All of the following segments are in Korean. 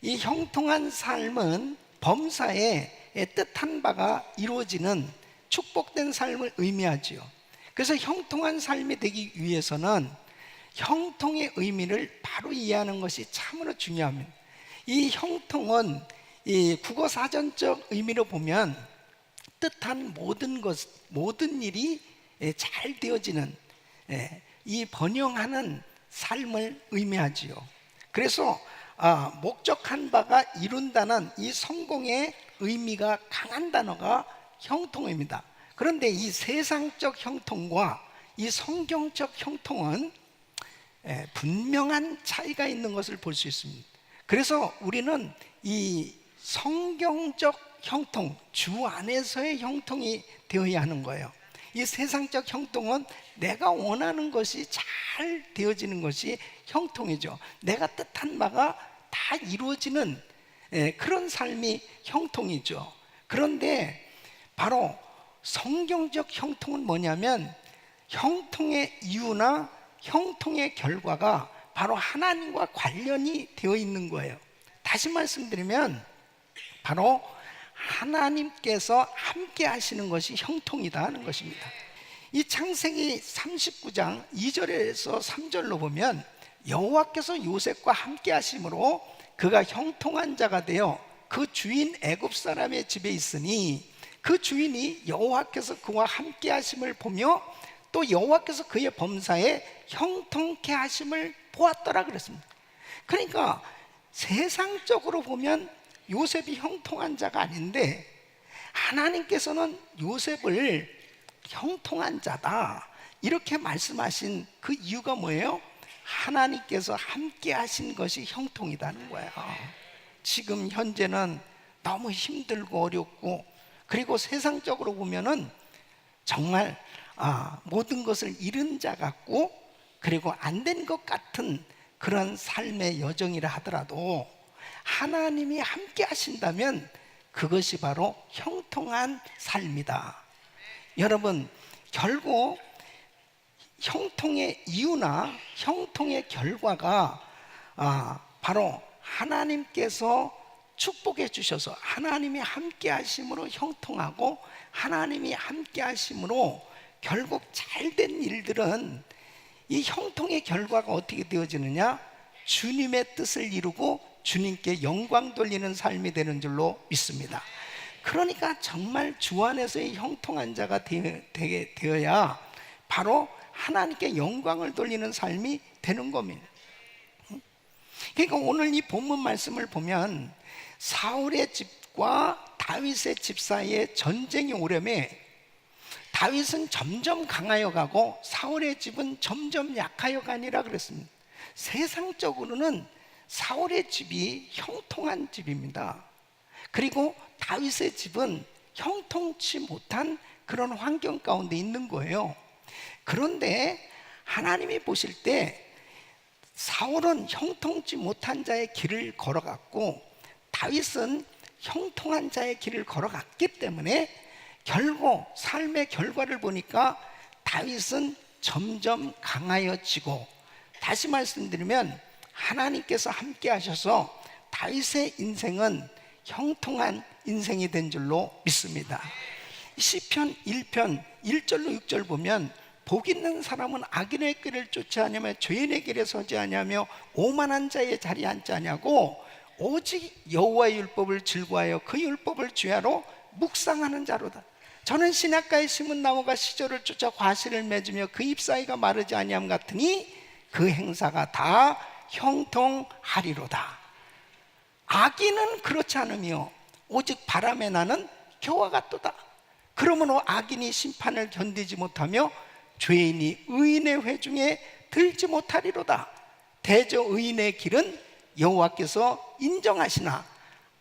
이 형통한 삶은 범사에 뜻한 바가 이루어지는 축복된 삶을 의미하지요. 그래서 형통한 삶이 되기 위해서는 형통의 의미를 바로 이해하는 것이 참으로 중요합니다. 이 형통은 이 국어사전적 의미로 보면 뜻한 모든 것, 모든 일이 잘 되어지는, 이 번영하는 삶을 의미하지요. 그래서 목적한 바가 이룬다는 이 성공의 의미가 강한 단어가 형통입니다. 그런데 이 세상적 형통과 이 성경적 형통은 분명한 차이가 있는 것을 볼 수 있습니다. 그래서 우리는 이 성경적 형통, 주 안에서의 형통이 되어야 하는 거예요. 이 세상적 형통은 내가 원하는 것이 잘 되어지는 것이 형통이죠. 내가 뜻한 바가 다 이루어지는 그런 삶이 형통이죠. 그런데 바로 성경적 형통은 뭐냐면 형통의 이유나 형통의 결과가 바로 하나님과 관련이 되어 있는 거예요. 다시 말씀드리면 바로 하나님께서 함께 하시는 것이 형통이다 하는 것입니다. 이 창세기 39장 2절에서 3절로 보면 여호와께서 요셉과 함께 하심으로 그가 형통한 자가 되어 그 주인 애굽 사람의 집에 있으니 그 주인이 여호와께서 그와 함께 하심을 보며 또 여호와께서 그의 범사에 형통케 하심을 보았더라 그랬습니다. 그러니까 세상적으로 보면 요셉이 형통한 자가 아닌데 하나님께서는 요셉을 형통한 자다 이렇게 말씀하신 그 이유가 뭐예요? 하나님께서 함께 하신 것이 형통이라는 거예요. 지금 현재는 너무 힘들고 어렵고 그리고 세상적으로 보면은 정말 모든 것을 잃은 자 같고 그리고 안 된 것 같은 그런 삶의 여정이라 하더라도 하나님이 함께 하신다면 그것이 바로 형통한 삶이다. 여러분, 결국 형통의 이유나 형통의 결과가 바로 하나님께서 축복해 주셔서 하나님이 함께 하심으로 형통하고 하나님이 함께 하심으로 결국 잘된 일들은 이 형통의 결과가 어떻게 되어지느냐? 주님의 뜻을 이루고 주님께 영광 돌리는 삶이 되는 줄로 믿습니다. 그러니까 정말 주 안에서의 형통한 자가 되게 되어야 바로 하나님께 영광을 돌리는 삶이 되는 겁니다. 그러니까 오늘 이 본문 말씀을 보면 사울의 집과 다윗의 집 사이에 전쟁이 오려매 다윗은 점점 강하여 가고 사울의 집은 점점 약하여 가니라 그랬습니다. 세상적으로는 사울의 집이 형통한 집입니다. 그리고 다윗의 집은 형통치 못한 그런 환경 가운데 있는 거예요. 그런데 하나님이 보실 때 사울은 형통치 못한 자의 길을 걸어갔고 다윗은 형통한 자의 길을 걸어갔기 때문에 결국 삶의 결과를 보니까 다윗은 점점 강하여지고 다시 말씀드리면 하나님께서 함께 하셔서 다윗의 인생은 형통한 인생이 된 줄로 믿습니다. 시편 1편 1절로 6절 보면 복 있는 사람은 악인의 길을 쫓지 아니하며 죄인의 길에 서지 아니하며 오만한 자의 자리에 앉지 아니하고 오직 여호와의 율법을 즐거워하여 그 율법을 주야로 묵상하는 자로다. 저는 시냇가에 심은 나무가 시절을 쫓아 과실을 맺으며 그 잎사귀가 마르지 아니함 같으니 그 행사가 다 형통하리로다. 악인은 그렇지 않으며 오직 바람에 나는 겨와 같도다. 그러므로 악인이 심판을 견디지 못하며 죄인이 의인의 회중에 들지 못하리로다. 대저 의인의 길은 여호와께서 인정하시나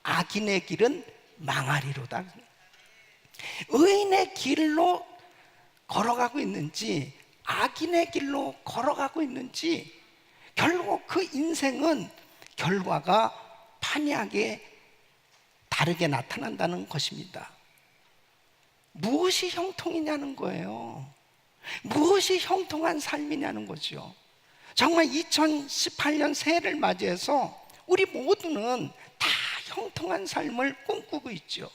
악인의 길은 망하리로다. 의인의 길로 걸어가고 있는지 악인의 길로 걸어가고 있는지 결국 그 인생은 결과가 판이하게 다르게 나타난다는 것입니다. 무엇이 형통이냐는 거예요. 무엇이 형통한 삶이냐는 거죠. 정말 2018년 새해를 맞이해서 우리 모두는 형통한 삶을 꿈꾸고 있죠.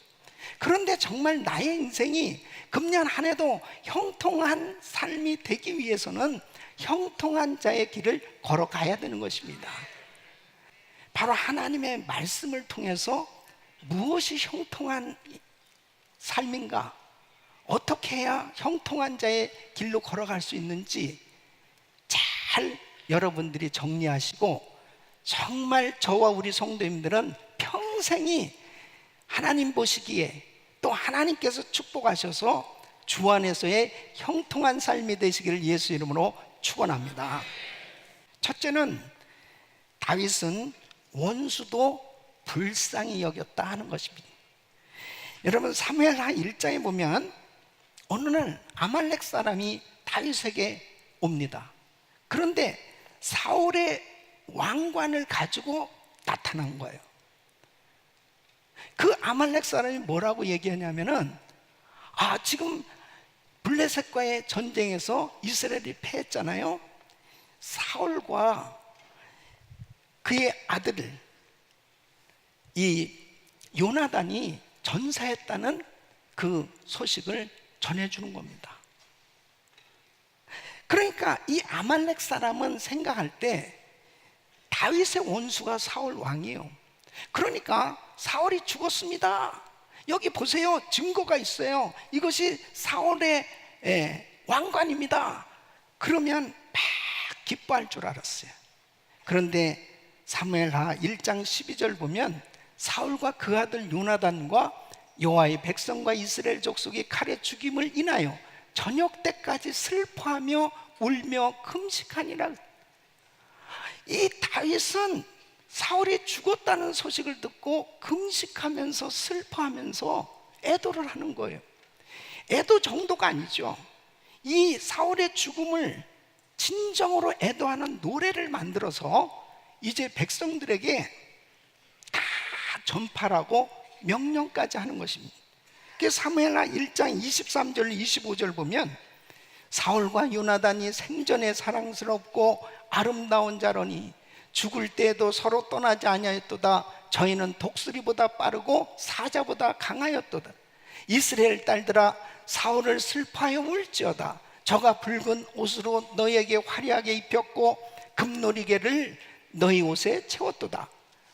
그런데 정말 나의 인생이 금년 한 해도 형통한 삶이 되기 위해서는 형통한 자의 길을 걸어가야 되는 것입니다. 바로 하나님의 말씀을 통해서 무엇이 형통한 삶인가, 어떻게 해야 형통한 자의 길로 걸어갈 수 있는지 잘 여러분들이 정리하시고, 정말 저와 우리 성도님들은 평생이 하나님 보시기에 또 하나님께서 축복하셔서 주 안에서의 형통한 삶이 되시기를 예수 이름으로 축원합니다. 첫째는, 다윗은 원수도 불쌍히 여겼다 하는 것입니다. 여러분, 사무엘하 1장에 보면 어느 날 아말렉 사람이 다윗에게 옵니다. 그런데 사울의 왕관을 가지고 나타난 거예요. 그 아말렉 사람이 뭐라고 얘기하냐면은, 지금 블레셋과의 전쟁에서 이스라엘이 패했잖아요. 사울과 그의 아들 이 요나단이 전사했다는 그 소식을 전해주는 겁니다. 그러니까 이 아말렉 사람은 생각할 때 다윗의 원수가 사울 왕이에요. 그러니까 사울이 죽었습니다, 여기 보세요, 증거가 있어요, 이것이 사울의 왕관입니다, 그러면 막 기뻐할 줄 알았어요. 그런데 사무엘하 1장 12절 보면 사울과 그 아들 요나단과 여호와의 백성과 이스라엘 족속이 칼에 죽임을 인하여 저녁 때까지 슬퍼하며 울며 금식하니라. 이 다윗은 사울이 죽었다는 소식을 듣고 금식하면서 슬퍼하면서 애도를 하는 거예요. 애도 정도가 아니죠. 이 사울의 죽음을 진정으로 애도하는 노래를 만들어서 이제 백성들에게 다 전파하고 명령까지 하는 것입니다. 사무엘하 1장 23절 25절 보면 사울과 요나단이 생전에 사랑스럽고 아름다운 자로니 죽을 때에도 서로 떠나지 아니하였도다. 저희는 독수리보다 빠르고 사자보다 강하였도다. 이스라엘 딸들아, 사울을 슬퍼하여 울지어다. 저가 붉은 옷으로 너희에게 화려하게 입혔고 금놀이개를 너희 옷에 채웠도다.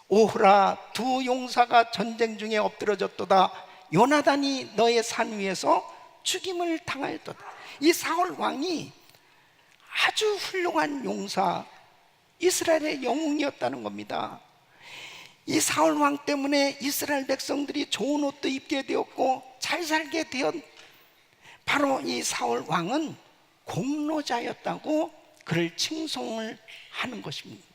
오호라, 두 용사가 전쟁 중에 엎드러졌도다. 요나단이 너의 산 위에서 죽임을 당하였도다. 이 사울 왕이 아주 훌륭한 용사, 이스라엘의 영웅이었다는 겁니다. 이 사울 왕 때문에 이스라엘 백성들이 좋은 옷도 입게 되었고 잘 살게 되었. 바로 이 사울 왕은 공로자였다고 그를 칭송을 하는 것입니다.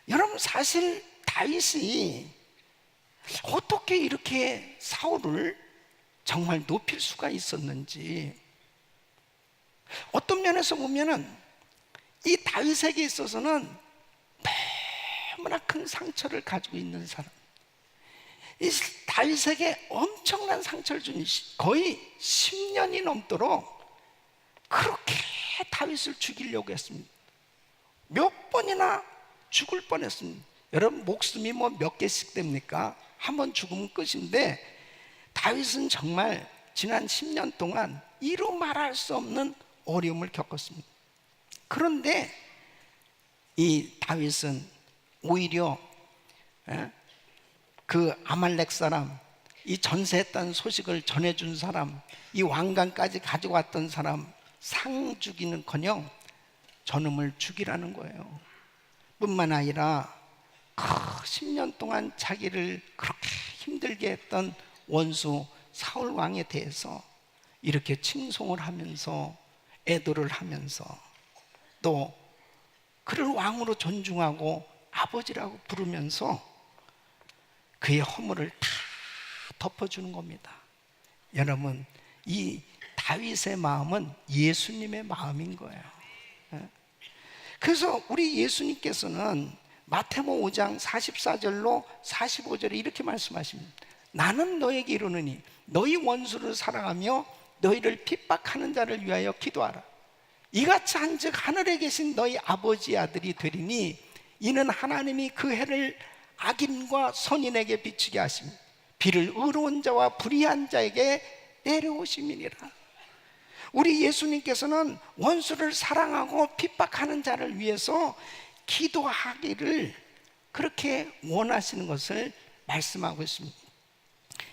여러분, 사실 다윗이 어떻게 이렇게 사울을 정말 높일 수가 있었는지, 어떤 면에서 보면은 이 다윗에게 있어서는 너무나 큰 상처를 가지고 있는 사람, 이 다윗에게 엄청난 상처를 준, 거의 10년이 넘도록 그렇게 다윗을 죽이려고 했습니다. 몇 번이나 죽을 뻔했습니다. 여러분, 목숨이 뭐 몇 개씩 됩니까? 한 번 죽으면 끝인데 다윗은 정말 지난 10년 동안 이루 말할 수 없는 어려움을 겪었습니다. 그런데 이 다윗은 오히려 그 아말렉 사람, 이 전세했다는 소식을 전해준 사람, 이 왕관까지 가지고 왔던 사람 상 주기는커녕 저놈을 죽이라는 거예요. 뿐만 아니라 10년 동안 자기를 그렇게 힘들게 했던 원수 사울 왕에 대해서 이렇게 칭송을 하면서 애도를 하면서 또 그를 왕으로 존중하고 아버지라고 부르면서 그의 허물을 다 덮어주는 겁니다. 여러분, 이 다윗의 마음은 예수님의 마음인 거예요. 그래서 우리 예수님께서는 마태복음 5장 44절로 45절에 이렇게 말씀하십니다. 나는 너에게 이르노니 너희 원수를 사랑하며 너희를 핍박하는 자를 위하여 기도하라. 이같이 한즉 하늘에 계신 너희 아버지의 아들이 되리니 이는 하나님이 그 해를 악인과 선인에게 비추게 하시며 비를 의로운 자와 불의한 자에게 내려오심이니라. 우리 예수님께서는 원수를 사랑하고 핍박하는 자를 위해서 기도하기를 그렇게 원하시는 것을 말씀하고 있습니다.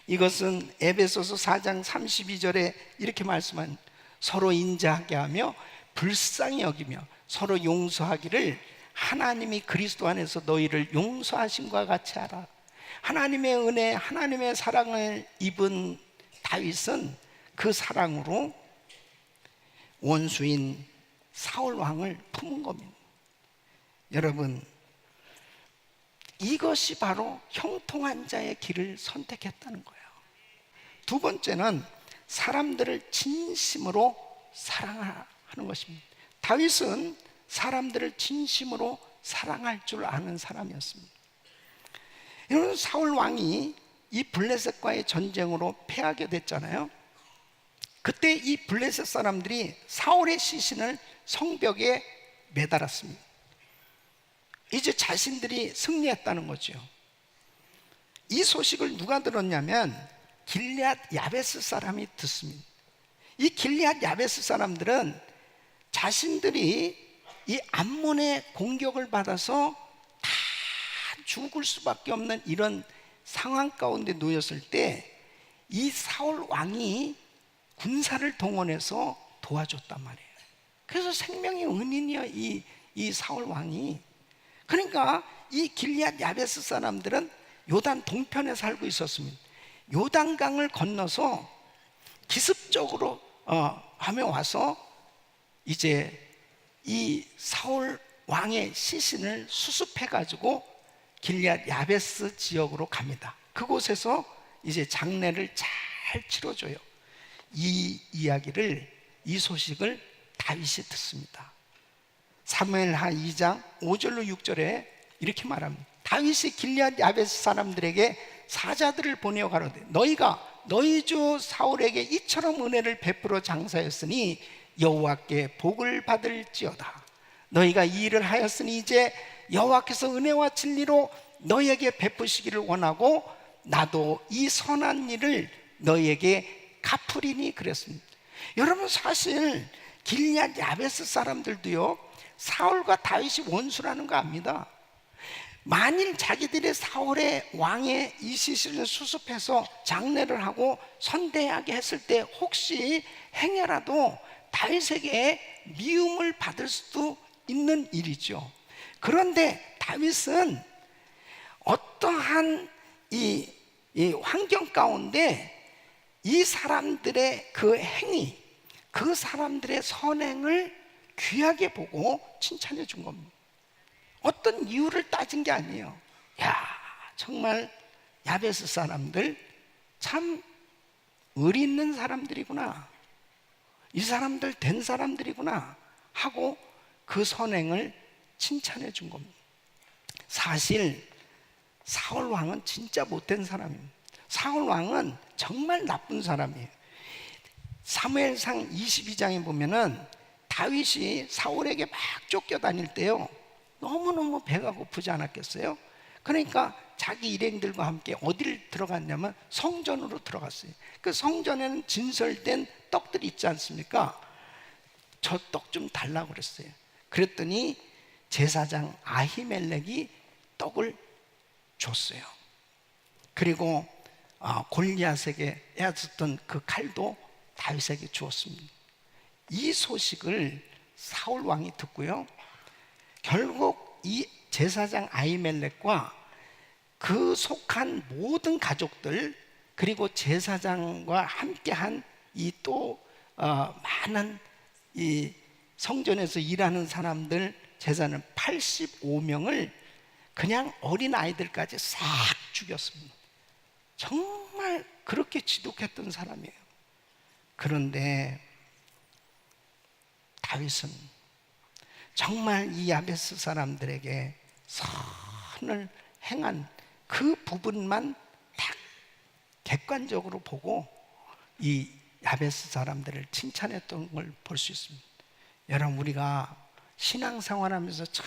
이것은 에베소서 4장 32절에 이렇게 말씀한, 서로 인자하게 하며 불쌍히 여기며 서로 용서하기를 하나님이 그리스도 안에서 너희를 용서하심과 같이 하라. 하나님의 은혜, 하나님의 사랑을 입은 다윗은 그 사랑으로 원수인 사울 왕을 품은 겁니다. 여러분, 이것이 바로 형통한 자의 길을 선택했다는 거예요. 두 번째는 사람들을 진심으로 사랑하는 것입니다. 다윗은 사람들을 진심으로 사랑할 줄 아는 사람이었습니다. 여러분, 사울 왕이 이 블레셋과의 전쟁으로 패하게 됐잖아요. 그때 이 블레셋 사람들이 사울의 시신을 성벽에 매달았습니다. 이제 자신들이 승리했다는 거죠. 이 소식을 누가 들었냐면 길앗 야베스 사람이 듣습니다. 이 길앗 야베스 사람들은 자신들이 이 암몬의 공격을 받아서 다 죽을 수밖에 없는 이런 상황 가운데 놓였을 때 이 사울 왕이 군사를 동원해서 도와줬단 말이에요. 그래서 생명의 은인이야, 이 사울 왕이. 그러니까 이 길앗 야베스 사람들은 요단 동편에 살고 있었습니다. 요단강을 건너서 기습적으로 하며 와서 이제 이 사울 왕의 시신을 수습해 가지고 길앗 야베스 지역으로 갑니다. 그곳에서 이제 장례를 잘 치러줘요. 이 이야기를, 이 소식을 다윗이 듣습니다. 사무엘하 2장 5절로 6절에 이렇게 말합니다. 다윗이 길앗 야베스 사람들에게 사자들을 보내어 가로되 너희가 너희 주 사울에게 이처럼 은혜를 베풀어 장사했으니 여호와께 복을 받을지어다. 너희가 이 일을 하였으니 이제 여호와께서 은혜와 진리로 너희에게 베푸시기를 원하고 나도 이 선한 일을 너희에게 갚으리니 그랬습니다. 여러분, 사실 길앗 야베스 사람들도요 사울과 다윗이 원수라는 거 압니다. 만일 자기들이 사울의 왕의 이 시신을 수습해서 장례를 하고 선대하게 했을 때 혹시 행여라도 다윗에게 미움을 받을 수도 있는 일이죠. 그런데 다윗은 어떠한 이 환경 가운데 이 사람들의 그 행위, 그 사람들의 선행을 귀하게 보고 칭찬해 준 겁니다. 어떤 이유를 따진 게 아니에요. 야, 정말 야베스 사람들 참 의리 있는 사람들이구나, 이 사람들 된 사람들이구나 하고 그 선행을 칭찬해 준 겁니다. 사실 사울 왕은 진짜 못된 사람입니다. 사울 왕은 정말 나쁜 사람이에요. 사무엘상 22장에 보면은 다윗이 사울에게 막 쫓겨다닐 때요 너무너무 배가 고프지 않았겠어요? 그러니까 자기 일행들과 함께 어디를 들어갔냐면 성전으로 들어갔어요. 그 성전에는 진설된 떡들이 있지 않습니까? 저 떡 좀 달라고 그랬어요. 그랬더니 제사장 아히멜렉이 떡을 줬어요. 그리고 골리앗에게 애었던 그 칼도 다윗에게 주었습니다. 이 소식을 사울 왕이 듣고요 결국 이 제사장 아히멜렉과 그 속한 모든 가족들, 그리고 제사장과 함께한 이 또 많은 이 성전에서 일하는 사람들, 제사는 85명을 그냥 어린 아이들까지 싹 죽였습니다. 정말 그렇게 지독했던 사람이에요. 그런데 다윗은 정말 이 야베스 사람들에게 선을 행한 그 부분만 딱 객관적으로 보고 이 야베스 사람들을 칭찬했던 걸 볼 수 있습니다. 여러분, 우리가 신앙생활하면서 참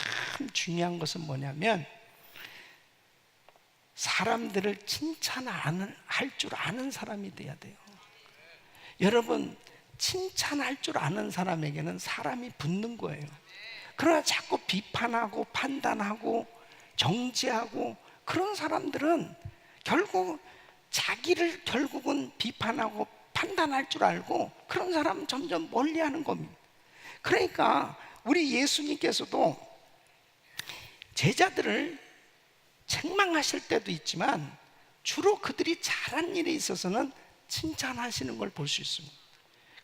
중요한 것은 뭐냐면 사람들을 칭찬할 줄 아는 사람이 돼야 돼요. 여러분, 칭찬할 줄 아는 사람에게는 사람이 붙는 거예요. 그러나 자꾸 비판하고 판단하고 정죄하고 그런 사람들은 결국 자기를 결국은 비판하고 판단할 줄 알고 그런 사람은 점점 멀리하는 겁니다. 그러니까 우리 예수님께서도 제자들을 책망하실 때도 있지만 주로 그들이 잘한 일에 있어서는 칭찬하시는 걸 볼 수 있습니다.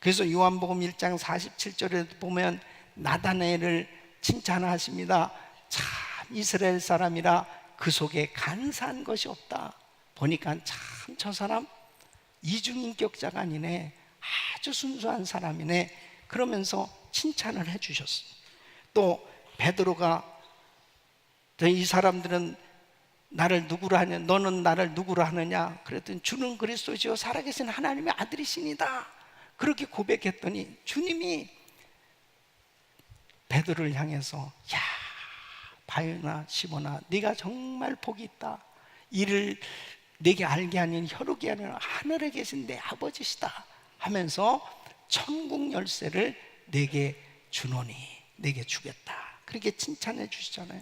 그래서 요한복음 1장 47절에 보면 나다나엘을 칭찬하십니다. 참 이스라엘 사람이라 그 속에 간사한 것이 없다. 보니까 참 저 사람 이중인격자가 아니네, 아주 순수한 사람이네, 그러면서 칭찬을 해주셨어요. 또 베드로가 이 사람들은 나를 누구로 하냐, 너는 나를 누구로 하느냐 그랬더니 주는 그리스도시요 살아계신 하나님의 아들이시니다 그렇게 고백했더니 주님이 베드로를 향해서 야 바요나 시몬아 네가 정말 복이 있다. 이를 내게 알게 하는 혈육이 아니라 하늘에 계신 내 아버지시다 하면서 천국 열쇠를 내게 주노니 내게 주겠다 그렇게 칭찬해 주시잖아요.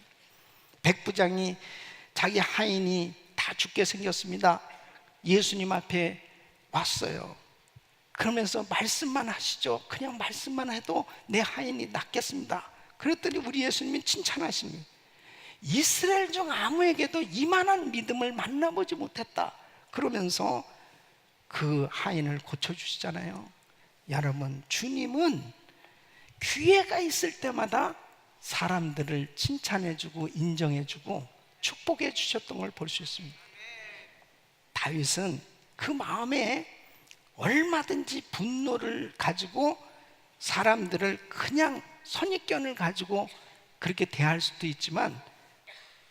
백부장이 자기 하인이 다 죽게 생겼습니다. 예수님 앞에 왔어요. 그러면서 말씀만 하시죠. 그냥 말씀만 해도 내 하인이 낫겠습니다. 그랬더니 우리 예수님이 칭찬하십니다. 이스라엘 중 아무에게도 이만한 믿음을 만나보지 못했다. 그러면서 그 하인을 고쳐주시잖아요. 여러분, 주님은 기회가 있을 때마다 사람들을 칭찬해주고 인정해주고 축복해 주셨던 걸 볼 수 있습니다. 다윗은 그 마음에 얼마든지 분노를 가지고 사람들을 그냥 선입견을 가지고 그렇게 대할 수도 있지만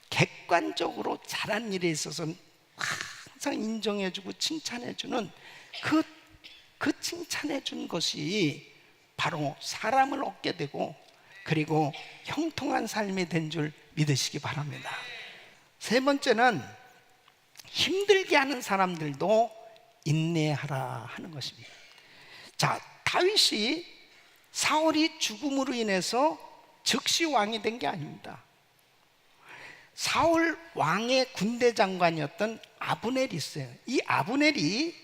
객관적으로 잘한 일에 있어서는 항상 인정해주고 칭찬해주는 그 칭찬해준 것이 바로 사람을 얻게 되고 그리고 형통한 삶이 된 줄 믿으시기 바랍니다. 세 번째는 힘들게 하는 사람들도 인내하라 하는 것입니다. 자, 다윗이 사울이 죽음으로 인해서 즉시 왕이 된 게 아닙니다. 사울 왕의 군대 장관이었던 아브넬이 있어요. 이 아브넬이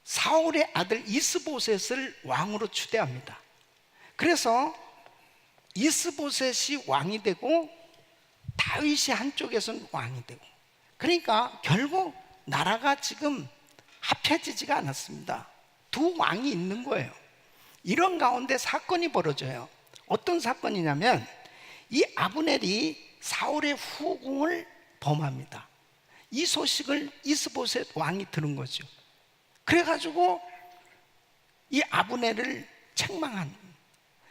사울의 아들 이스보셋을 왕으로 추대합니다. 그래서 이스보셋이 왕이 되고 다윗이 한쪽에서는 왕이 되고, 그러니까 결국 나라가 지금 합해지지가 않았습니다. 두 왕이 있는 거예요. 이런 가운데 사건이 벌어져요. 어떤 사건이냐면 이 아브넬이 사울의 후궁을 범합니다. 이 소식을 이스보셋 왕이 들은 거죠. 그래가지고 이 아브넬을 책망한,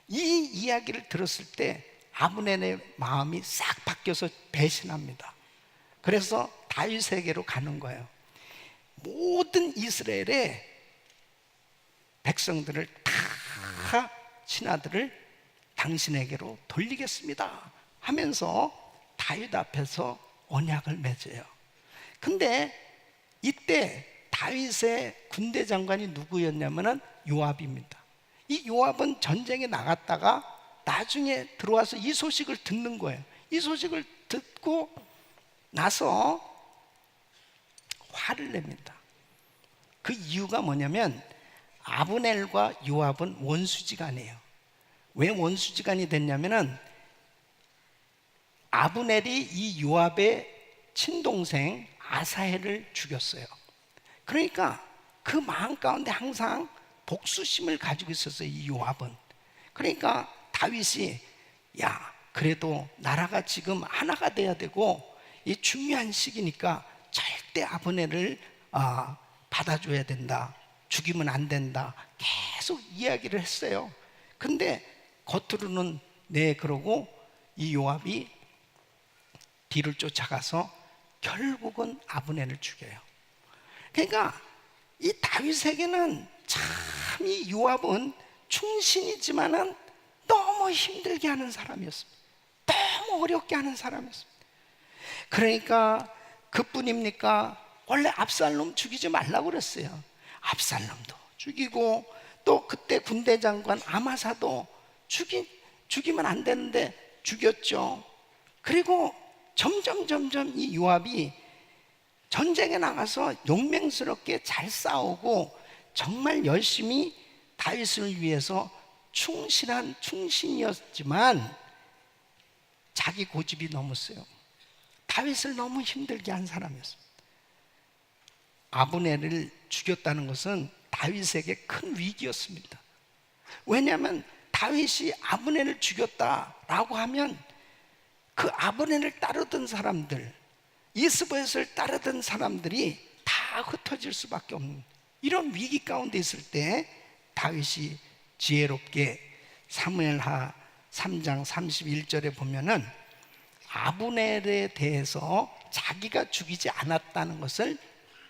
이 이야기를 들었을 때 아브넬의 마음이 싹 바뀌어서 배신합니다. 그래서 다윗에게로 가는 거예요. 모든 이스라엘의 백성들을 다 신하들을 당신에게로 돌리겠습니다 하면서 다윗 앞에서 언약을 맺어요. 근데 이때 다윗의 군대 장관이 누구였냐면은 요압입니다. 이 요압은 전쟁에 나갔다가 나중에 들어와서 이 소식을 듣는 거예요. 이 소식을 듣고 나서 화를 냅니다. 그 이유가 뭐냐면 아브넬과 요압은 원수지간이에요. 왜 원수지간이 됐냐면은 아브넬이 이 요압의 친동생 아사헬을 죽였어요. 그러니까 그 마음 가운데 항상 복수심을 가지고 있었어요, 이 요압은. 그러니까 다윗이 야, 그래도 나라가 지금 하나가 돼야 되고 이 중요한 시기니까 절대 아브넬을 받아줘야 된다, 죽이면 안 된다, 계속 이야기를 했어요. 근데 겉으로는 네 그러고 이 요압이 뒤를 쫓아가서 결국은 아브넬을 죽여요. 그러니까 이 다윗에게는 참 이 요압은 충신이지만은 너무 힘들게 하는 사람이었습니다. 너무 어렵게 하는 사람이었습니다. 그러니까 그뿐입니까? 원래 압살롬 죽이지 말라고 그랬어요. 압살롬도 죽이고, 또 그때 군대 장관 아마사도 죽이면 안 되는데 죽였죠. 그리고 점점 이 요압이 전쟁에 나가서 용맹스럽게 잘 싸우고 정말 열심히 다윗을 위해서 충실한 충신이었지만 자기 고집이 너무 세요. 다윗을 너무 힘들게 한 사람이었습니다. 아브넬을 죽였다는 것은 다윗에게 큰 위기였습니다. 왜냐하면 다윗이 아브넬을 죽였다라고 하면 그 아브넬을 따르던 사람들, 이스보엣을 따르던 사람들이 다 흩어질 수밖에 없는 이런 위기 가운데 있을 때 다윗이 지혜롭게 사무엘하 3장 31절에 보면은 아브넬에 대해서 자기가 죽이지 않았다는 것을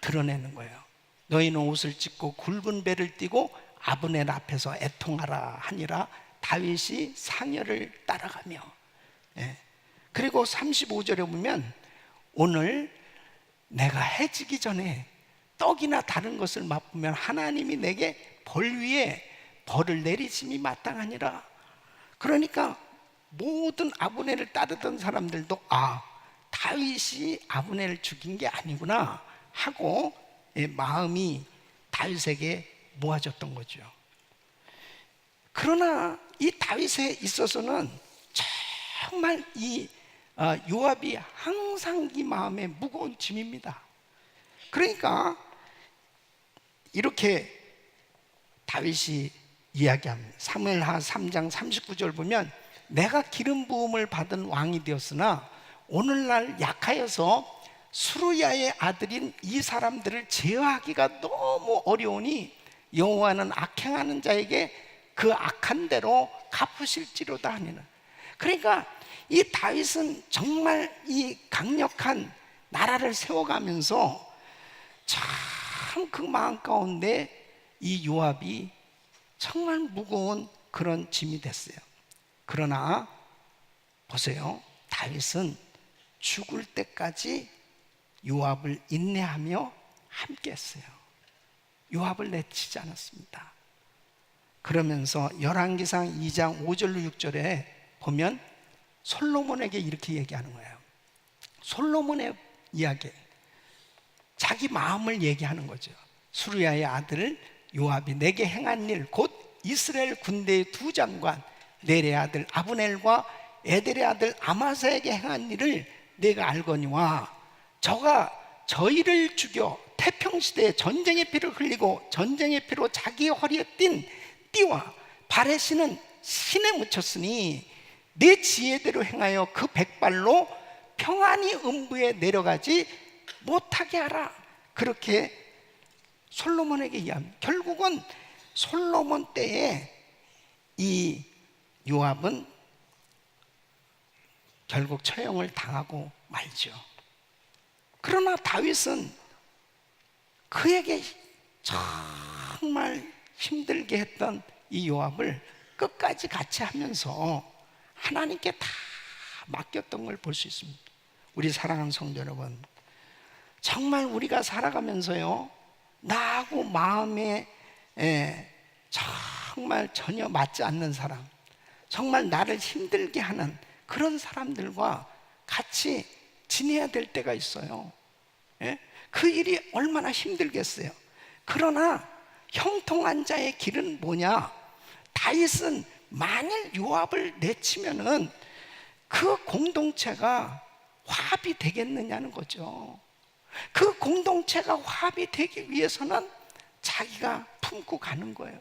드러내는 거예요. 너희는 옷을 찢고 굵은 배를 띠고 아브넬 앞에서 애통하라 하니라. 다윗이 상여를 따라가며, 그리고 35절에 보면 오늘 내가 해지기 전에 떡이나 다른 것을 맛보면 하나님이 내게 벌 위에 벌을 내리심이 마땅하니라. 그러니까 모든 아브넬을 따르던 사람들도 다윗이 아브넬을 죽인 게 아니구나 하고 마음이 다윗에게 모아졌던 거죠. 그러나 이 다윗에 있어서는 정말 이 요압이 항상 이 마음에 무거운 짐입니다. 그러니까 이렇게 다윗이 이야기합니다. 사무엘하 3장 39절 보면 내가 기름 부음을 받은 왕이 되었으나 오늘날 약하여서 수르야의 아들인 이 사람들을 제어하기가 너무 어려우니 여호와는 악행하는 자에게 그 악한 대로 갚으실지로다 하니라. 그러니까 이 다윗은 정말 이 강력한 나라를 세워가면서 참 그 마음 가운데 이 요압이 정말 무거운 그런 짐이 됐어요. 그러나 보세요, 다윗은 죽을 때까지 요압을 인내하며 함께 했어요. 요압을 내치지 않았습니다. 그러면서 열왕기상 2장 5절로 6절에 보면 솔로몬에게 이렇게 얘기하는 거예요. 솔로몬의 이야기, 자기 마음을 얘기하는 거죠. 수르야의 아들 요압이 내게 행한 일, 곧 이스라엘 군대의 두 장관 넬의 아들 아브넬과 에델의 아들 아마사에게 행한 일을 내가 알거니와 저가 저희를 죽여 태평시대에 전쟁의 피를 흘리고 전쟁의 피로 자기의 허리에 띈 띠와 발에 신은 신에 묻혔으니 내 지혜대로 행하여 그 백발로 평안히 음부에 내려가지 못하게 하라. 그렇게 솔로몬에게 이야기합니다. 결국은 솔로몬 때에 이 요압은 결국 처형을 당하고 말죠. 그러나 다윗은 그에게 정말 힘들게 했던 이 요압을 끝까지 같이 하면서 하나님께 다 맡겼던 걸 볼 수 있습니다. 우리 사랑하는 성도 여러분, 정말 우리가 살아가면서요, 나하고 마음에 정말 전혀 맞지 않는 사람, 정말 나를 힘들게 하는 그런 사람들과 같이 지내야 될 때가 있어요. 그 일이 얼마나 힘들겠어요. 그러나 형통한 자의 길은 뭐냐? 다윗은 만일 요압을 내치면은 그 공동체가 화합이 되겠느냐는 거죠. 그 공동체가 화합이 되기 위해서는 자기가 품고 가는 거예요.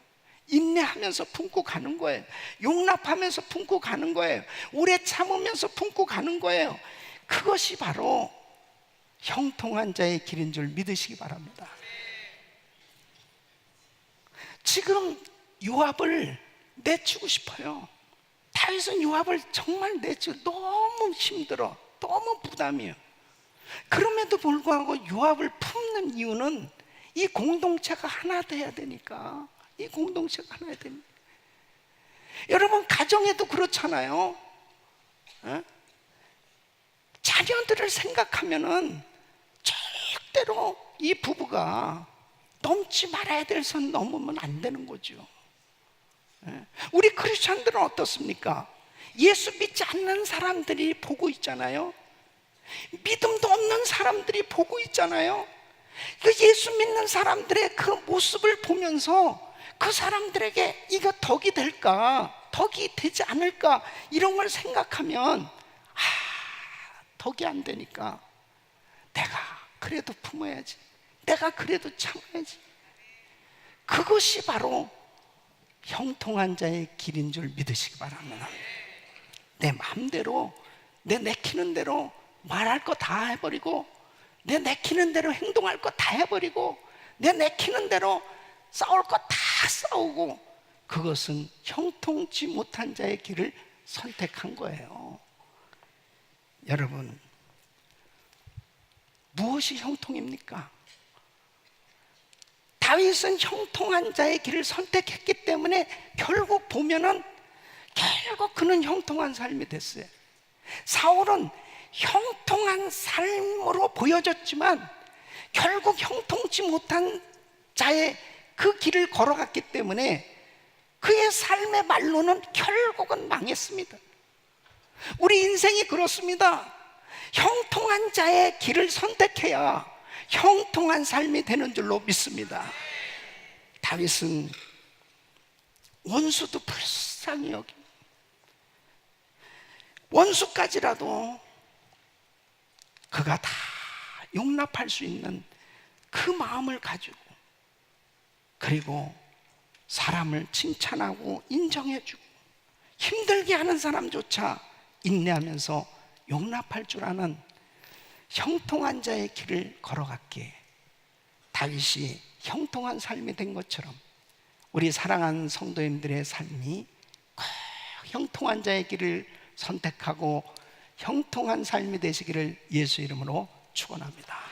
인내하면서 품고 가는 거예요. 용납하면서 품고 가는 거예요. 오래 참으면서 품고 가는 거예요. 그것이 바로 형통한 자의 길인 줄 믿으시기 바랍니다. 지금 요압을 내치고 싶어요. 다윗은 요압을 정말 내치고 너무 힘들어, 너무 부담이에요. 그럼에도 불구하고 요압을 품는 이유는 이 공동체가 하나 돼야 되니까. 이 공동체가 하나 돼야 되니까. 여러분, 가정에도 그렇잖아요. 자녀들을 생각하면은 절대로 이 부부가 넘지 말아야 될 선 넘으면 안 되는 거죠. 우리 크리스천들은 어떻습니까? 예수 믿지 않는 사람들이 보고 있잖아요. 믿음도 없는 사람들이 보고 있잖아요. 그 예수 믿는 사람들의 그 모습을 보면서 그 사람들에게 이거 덕이 될까, 덕이 되지 않을까, 이런 걸 생각하면 덕이 안 되니까 내가 그래도 품어야지, 내가 그래도 참아야지. 그것이 바로 형통한 자의 길인 줄 믿으시기 바랍니다. 내 마음대로, 내 내키는 대로 말할 거 다 해버리고, 내 내키는 대로 행동할 거 다 해버리고, 내 내키는 대로 싸울 거 다 싸우고, 그것은 형통치 못한 자의 길을 선택한 거예요. 여러분, 무엇이 형통입니까? 다윗은 형통한 자의 길을 선택했기 때문에 결국 보면은 결국 그는 형통한 삶이 됐어요. 사울은 형통한 삶으로 보여졌지만 결국 형통치 못한 자의 그 길을 걸어갔기 때문에 그의 삶의 말로는 결국은 망했습니다. 우리 인생이 그렇습니다. 형통한 자의 길을 선택해야 형통한 삶이 되는 줄로 믿습니다. 다윗은 원수도 불쌍히 여기고 원수까지라도 그가 다 용납할 수 있는 그 마음을 가지고, 그리고 사람을 칭찬하고 인정해주고 힘들게 하는 사람조차 인내하면서 용납할 줄 아는 형통한 자의 길을 걸어갔기에 다윗이 형통한 삶이 된 것처럼 우리 사랑하는 성도님들의 삶이 꼭 형통한 자의 길을 선택하고 형통한 삶이 되시기를 예수 이름으로 축원합니다.